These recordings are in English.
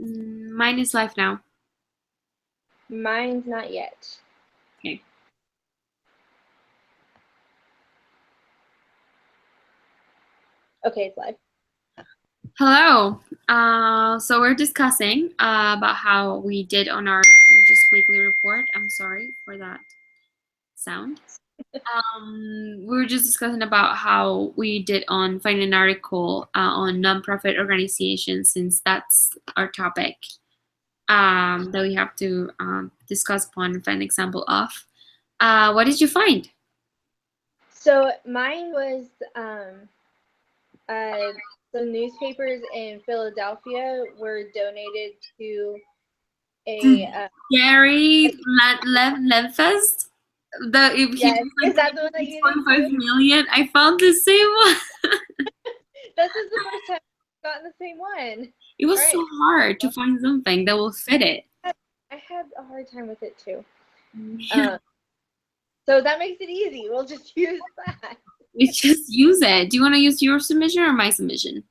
Mine is live now. Mine's not yet. Okay. Okay, it's live. Hello. So we're discussing about how we did on our just weekly report. I'm sorry for that sound. We were just discussing about how we did on finding an article on nonprofit organizations, since that's our topic that we have to discuss upon and find an example of. What did you find? So mine was some newspapers in Philadelphia were donated to a Gary Lenfest. yes, is that the one that you did 6.5 too? million. I found the same one. This is the first time I've gotten the same one. It was All so right. hard to find something that will fit it. I had a hard time with it too. Yeah. So that makes it easy. We'll just use that. We just use it. Do you want to use your submission or my submission?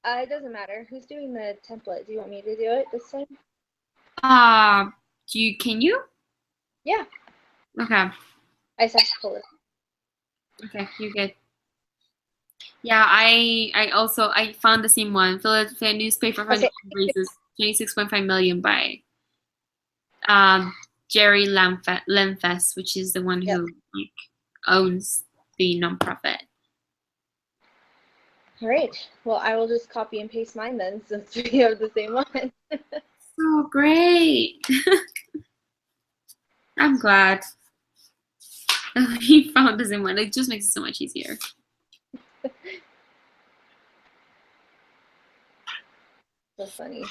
It doesn't matter. Who's doing the template? Do you want me to do it this time? Can you? Yeah. Okay. I just have to pull it. Okay, you're good. Yeah, I found the same one. Philadelphia newspaper Okay. raises 26.5 million by Jerry Lemfest, which is the one Yep. who owns the nonprofit. All right. Well, I will just copy and paste mine then, since we have the same one. So great. I'm glad he found the same one. It just makes it so much easier. So funny.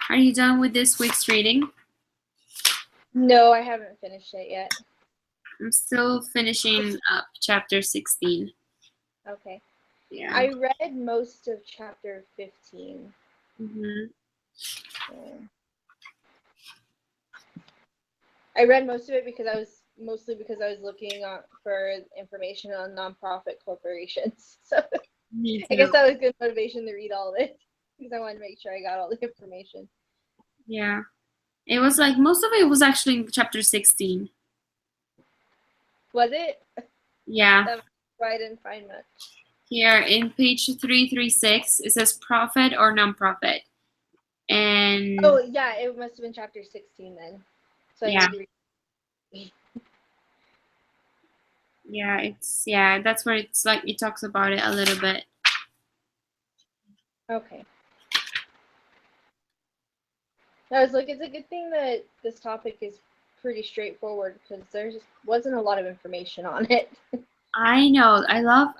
Are you done with this week's reading? No, I haven't finished it yet. I'm still finishing up chapter 16. Okay. Yeah. I read most of chapter 15. Mm-hmm. I read most of it because I was looking for information on nonprofit corporations. So I guess that was good motivation to read all of it, because I wanted to make sure I got all the information. Yeah. It was like most of it was actually in chapter 16. Was it? Yeah. That's why I didn't find much. Here in page 336, it says profit or nonprofit. And oh yeah, it must have been chapter 16 then. So yeah. I need to read. Yeah, that's where it's like it talks about it a little bit. Okay. I was like, it's a good thing that this topic is pretty straightforward, because there just wasn't a lot of information on it. I know. I love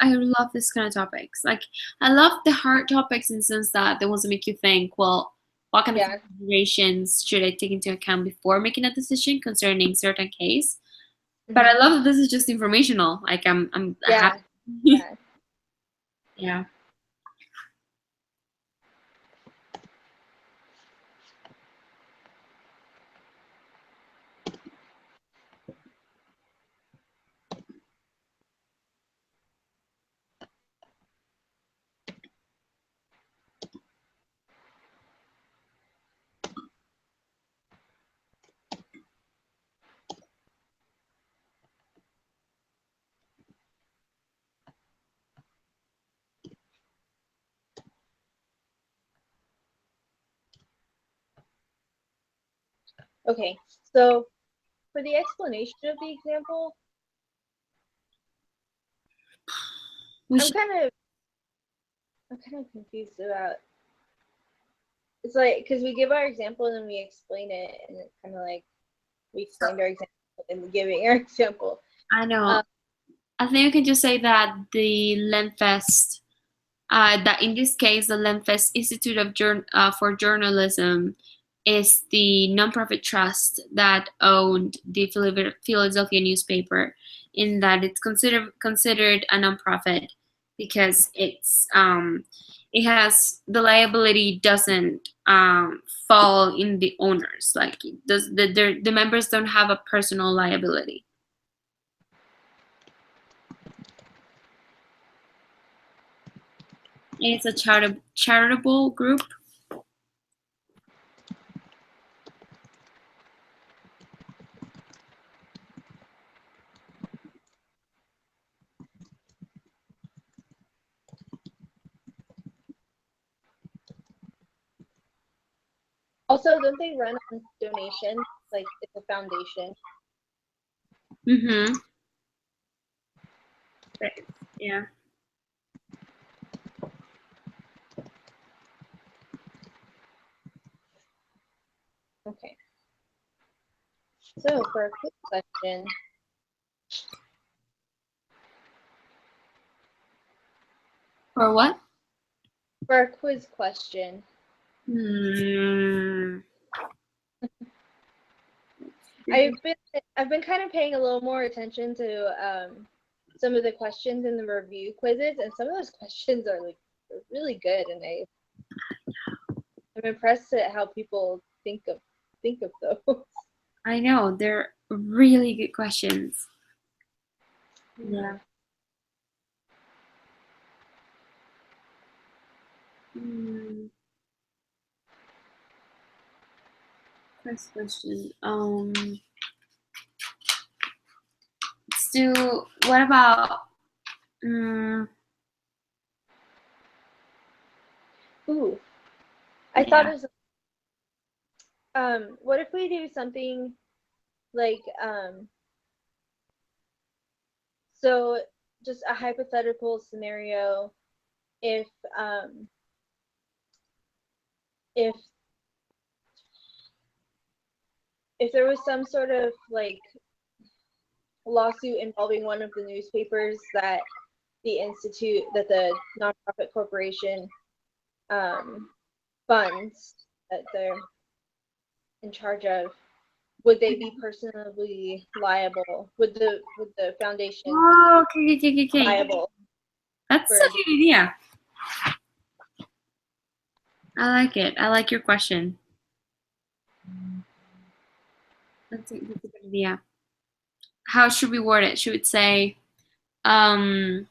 this kind of topics. Like I love the hard topics in the sense that they want to make you think, well, what kind of considerations should I take into account before making a decision concerning certain case? But I love that this is just informational. Like I'm happy. Yeah. Yeah. Okay, so for the explanation of the example, I'm kind of confused about. It's like, because we give our example and then we explain it, and it's kind of like we explained our example and giving our example. I know. I think you can just say that the Lenfest, that in this case, the Lenfest Institute for Journalism is the nonprofit trust that owned the Philadelphia newspaper, in that it's considered a nonprofit because it has the liability doesn't fall in the owners, like the members don't have a personal liability. It's a charitable group. Also, don't they run on donations? Like it's a foundation. Mm-hmm. Yeah. Okay. So for a quick question. For what? For a quiz question. Hmm. I've been kind of paying a little more attention to some of the questions in the review quizzes, and some of those questions are like really good, and I'm impressed at how people think of those. I know, they're really good questions. Yeah. Hmm. First question. Let's do. What about? Ooh, I thought Yeah. it was what if we do something like so just a hypothetical scenario if um if if there was some sort of like lawsuit involving one of the newspapers that the nonprofit corporation funds that they're in charge of, would they be personally liable? Would the foundation be Oh, okay. liable That's for a the? good idea. I like it. I like your question. That's a good idea. How should we word it? Should we say, um,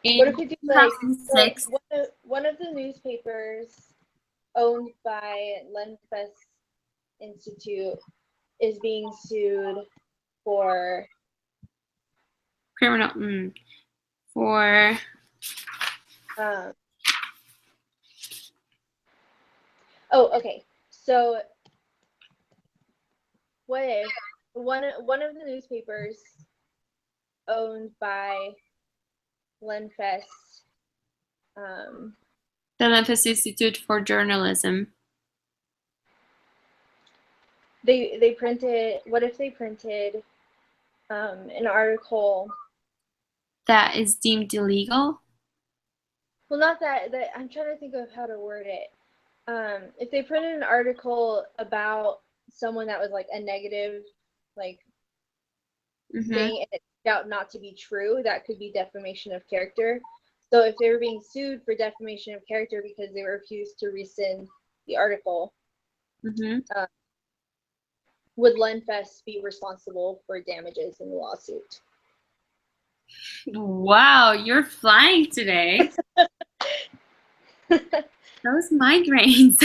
What in if we do like so 2006? one of the newspapers owned by Lenfest Institute is being sued for Criminal. For um, oh, okay. So what if one of the newspapers owned by Lenfest um, the Memphis Institute for Journalism they printed what if they printed an article, that is deemed illegal. well not that I'm trying to think of how to word it. If they printed an article about someone that was like a negative like Mm-hmm. thing and it turned out not to be true, that could be defamation of character. So if they were being sued for defamation of character because they refused to rescind the article, Mm-hmm. would Lenfest be responsible for damages in the lawsuit? Wow, you're flying today. Those migraines.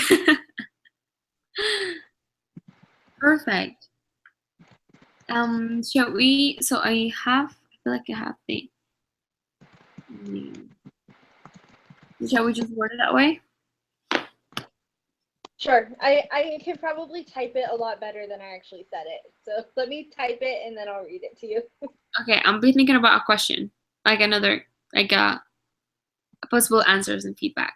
Perfect. Shall we? So I feel like I have the. Shall we just word it that way? Sure. I can probably type it a lot better than I actually said it. So let me type it and then I'll read it to you. Okay, I'm be thinking about a question, like another, like possible answers and feedback.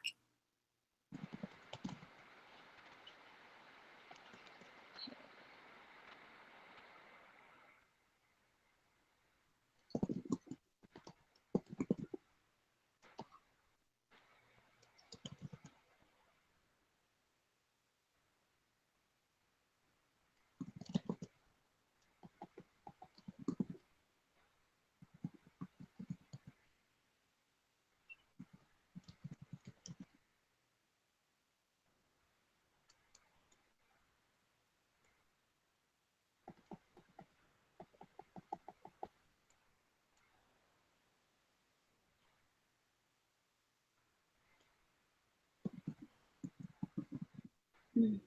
Mm.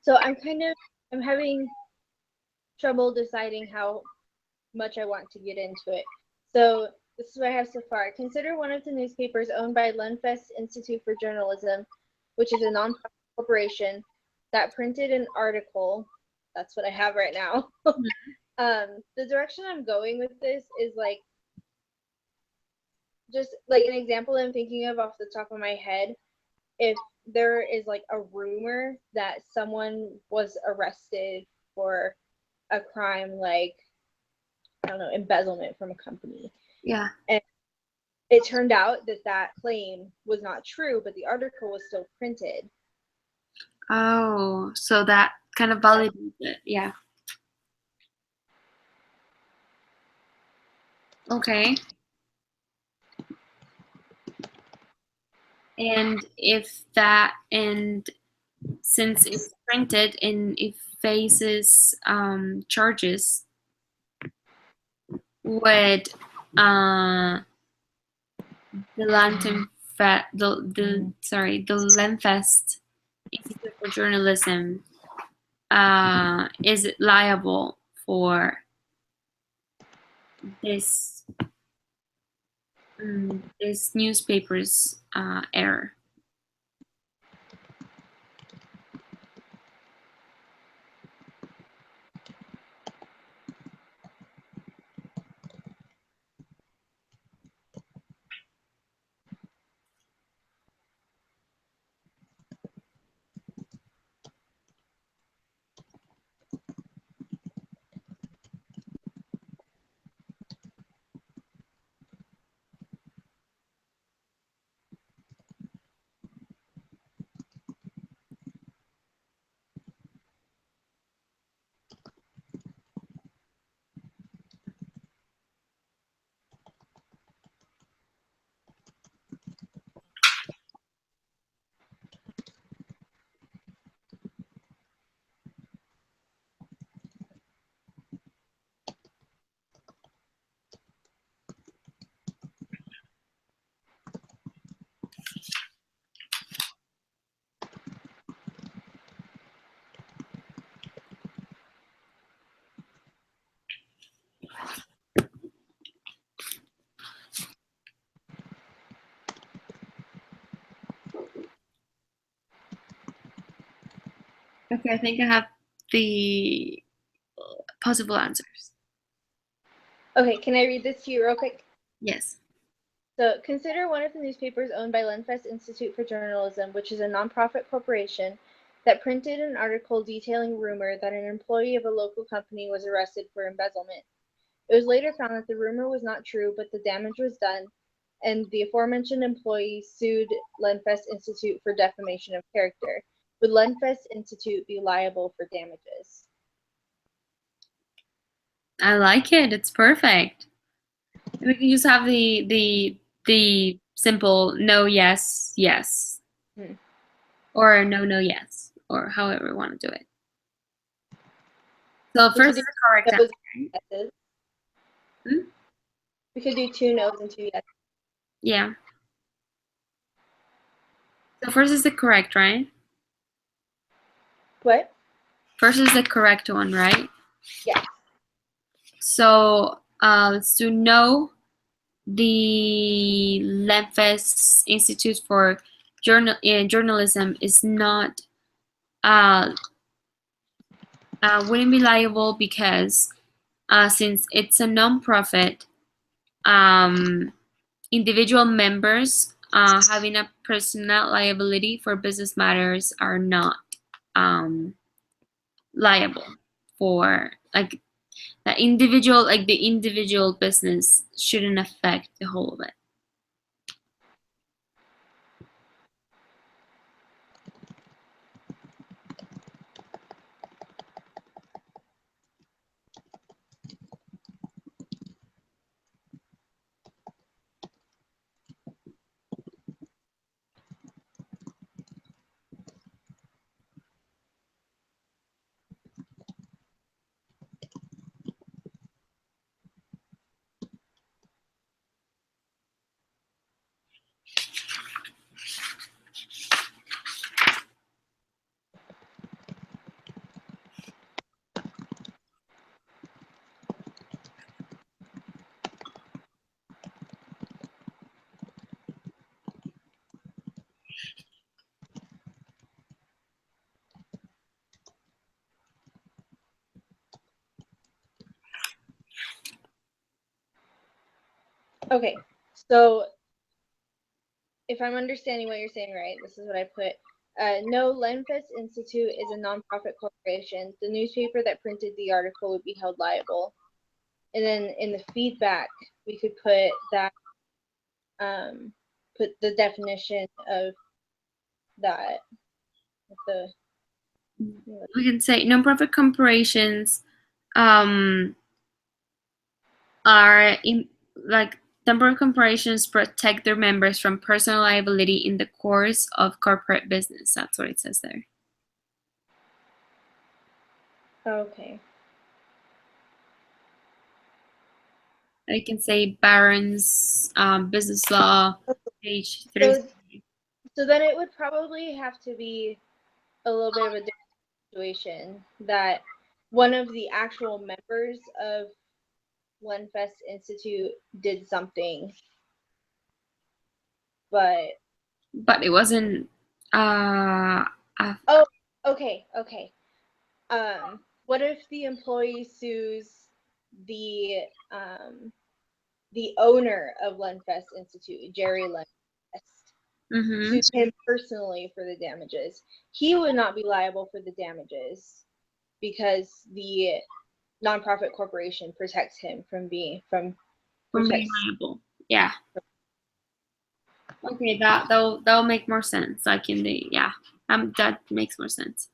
So I'm having trouble deciding how much I want to get into it. So this is what I have so far. Consider one of the newspapers owned by Lenfest Institute for Journalism, which is a nonprofit corporation that printed an article. That's what I have right now. The direction I'm going with this is like just like an example I'm thinking of off the top of my head. If there is like a rumor that someone was arrested for a crime like I don't know, embezzlement from a company. Yeah. And it turned out that that claim was not true, but the article was still printed. Oh, so that kind of validates it. Yeah. Okay. And since it's printed and it faces charges, would the Lantern the Lenfest Institute for Journalism is it liable for this this newspaper's error? Okay, I think I have the possible answers. Okay, can I read this to you real quick? Yes. So consider one of the newspapers owned by Lenfest Institute for Journalism, which is a nonprofit corporation that printed an article detailing rumor that an employee of a local company was arrested for embezzlement. It was later found that the rumor was not true, but the damage was done, and the aforementioned employee sued Lenfest Institute for defamation of character. Would Lenfest Institute be liable for damages? I like it. It's perfect. We can just have the simple no, yes, yes, Hmm. or no, no, yes, or however we want to do it. So We first could is do the correct no's answer, right? and yeses. Hmm? We could do 2 no's and 2 yeses. Yeah. So first is the correct, right? What? First is the correct one, right? Yes. So let's do no. The Lemphis Institute for Journalism is not uh, wouldn't be liable because since it's a nonprofit, um, individual members having a personal liability for business matters are not um, liable for like the individual business shouldn't affect the whole of it. Okay. So if I'm understanding what you're saying right, this is what I put. No, Lenfest Institute is a nonprofit corporation. The newspaper that printed the article would be held liable. And then in the feedback, we could put that, put the definition of that. The We can say nonprofit corporations um, are in like nonprofit corporations protect their members from personal liability in the course of corporate business. That's what it says there. okay. I can say Barron's business law, page 3. So so then it would probably have to be a little bit of a different situation that one of the actual members of Lenfest Institute did something, but But it wasn't. Uh, uh, oh, okay, okay. What if the employee sues the the owner of Lenfest Institute, Jerry Lenfest, mhm. sues him personally for the damages? He would not be liable for the damages because the nonprofit corporation protects him from being from From being protects. liable. Yeah. Okay, that'll make more sense. Like in the yeah, that makes more sense.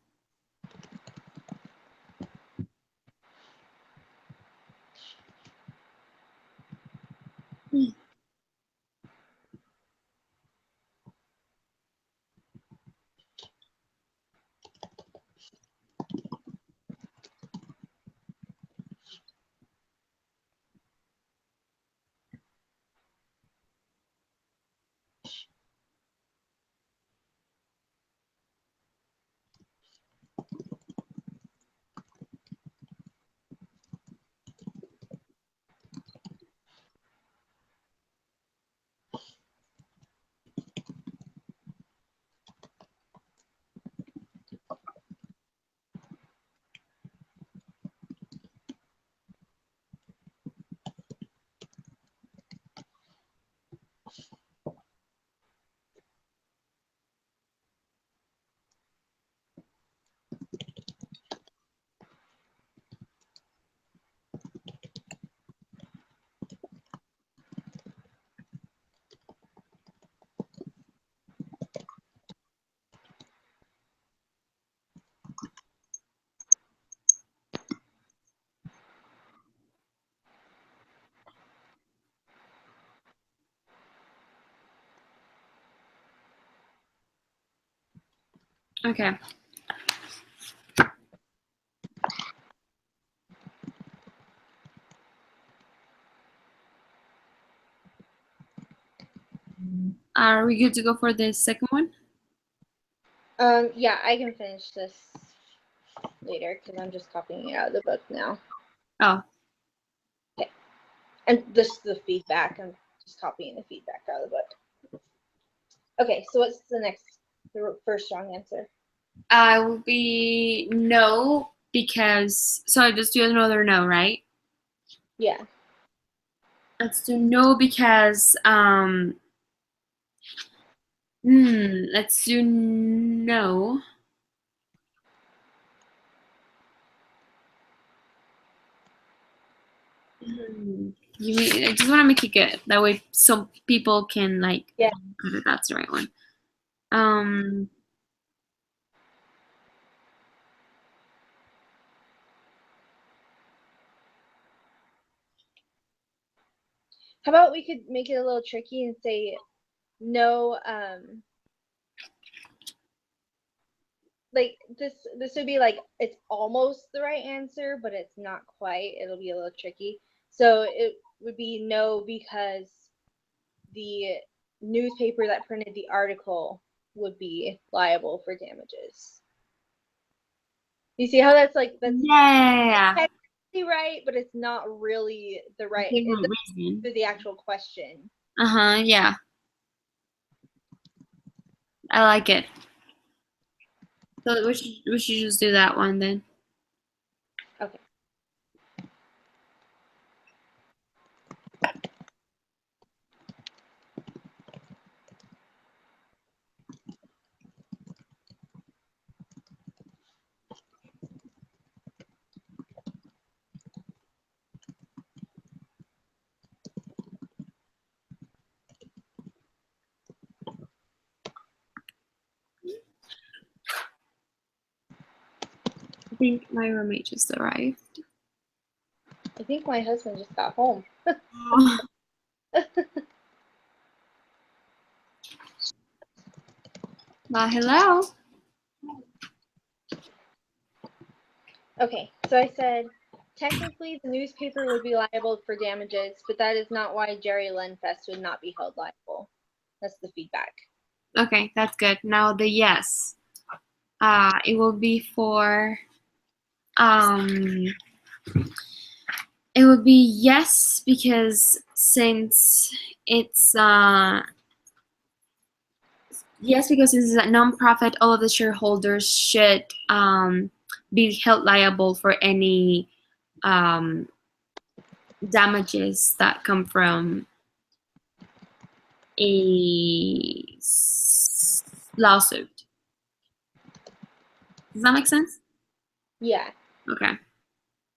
Okay. Are we good to go for the second one? Yeah, I can finish this later because I'm just copying it out of the book now. Oh. Okay. And this is the feedback. I'm just copying the feedback out of the book. Okay, so what's the first wrong answer? I will be no because so I just do another no, right? Yeah. Let's do no because let's do no. I just want to make it good. That way some people can like Yeah. that's the right one. Um How about we could make it a little tricky and say no, like this would be like it's almost the right answer, but it's not quite. It'll be a little tricky. So it would be no because the newspaper that printed the article would be liable for damages. You see how that's yeah. technically right, but it's not really the right. It's Reason. the actual question. Uh-huh, yeah. I like it. So we should just do that one then. Okay. I think my roommate just arrived. I think my husband just got home. Hello. Okay, so I said technically the newspaper would be liable for damages, but that is not why Jerry Lenfest would not be held liable. That's the feedback. Okay, that's good. Now the yes. It will be for um it would be yes because since it's yes because this is a nonprofit, all of the shareholders should be held liable for any um damages that come from a lawsuit. Does that make sense? Yeah. Okay.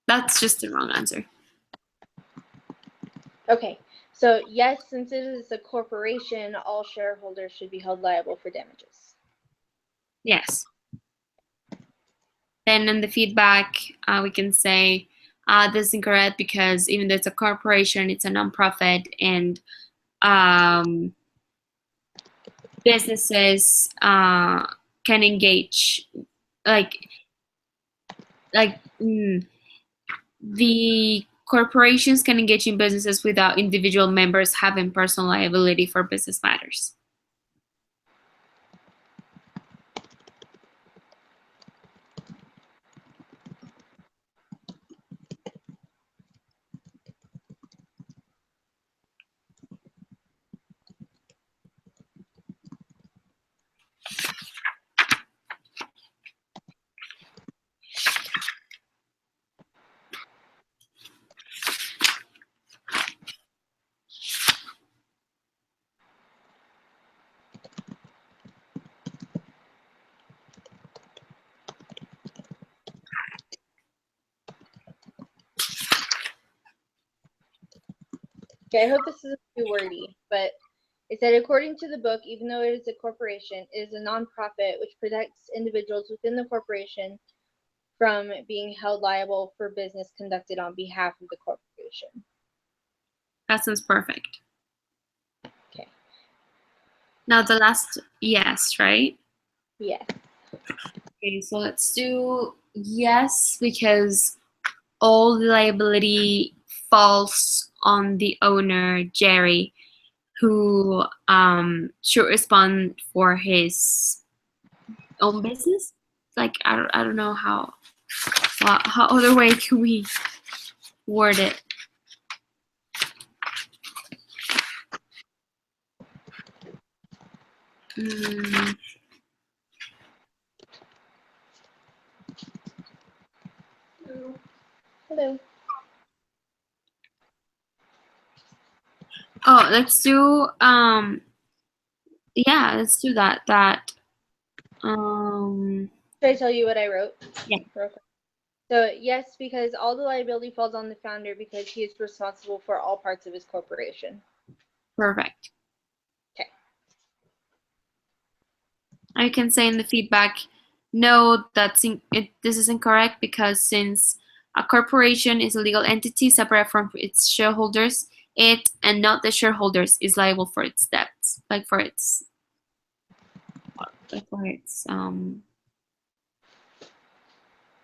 That's just the wrong answer. Okay, so yes, since it is a corporation, all shareholders should be held liable for damages. Yes. Then in the feedback, we can say this is incorrect because even though it's a corporation, it's a nonprofit, and um, businesses can engage like like the corporations can engage in businesses without individual members having personal liability for business matters. Okay, I hope this isn't too wordy, but it said, according to the book, even though it is a corporation, it is a nonprofit which protects individuals within the corporation from being held liable for business conducted on behalf of the corporation. That sounds perfect. Okay. Now the last yes, right? Yes. Okay, so let's do yes because all the liability falls on the owner, Jerry, who should respond for his own business. Like I don't know how other way can we word it. Mm, Hello. oh, let's do yeah, let's do that. Should I tell you what I wrote? Yeah, Real quick. So yes, because all the liability falls on the founder because he is responsible for all parts of his corporation. perfect. Okay. I can say in the feedback, no, this is incorrect because since a corporation is a legal entity separate from its shareholders, it and not the shareholders is liable for its debts, like for its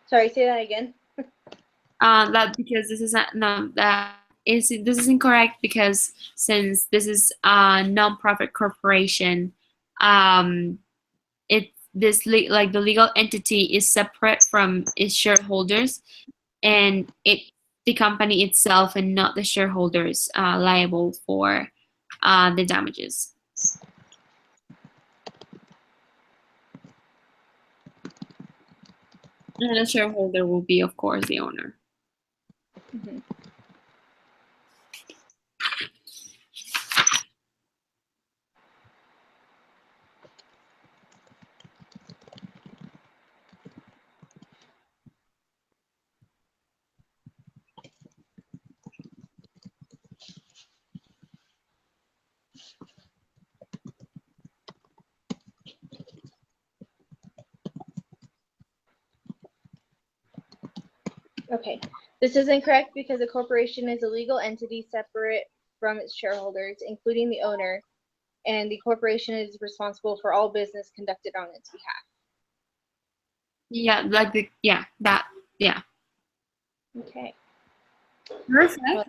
Sorry, say that again. that because this is not no that is this is incorrect because since this is a non-profit corporation, um it this like the legal entity is separate from its shareholders, and the company itself and not the shareholders liable for the damages. And the shareholder will be, of course, the owner. Mm-hmm. Okay. This is incorrect because a corporation is a legal entity separate from its shareholders, including the owner, and the corporation is responsible for all business conducted on its behalf. Yeah, like the yeah that yeah. Okay. Perfect. Well,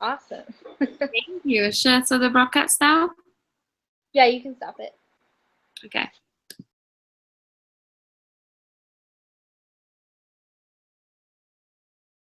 awesome. Thank you. Should I start the broadcast now? Yeah, you can stop it. Okay.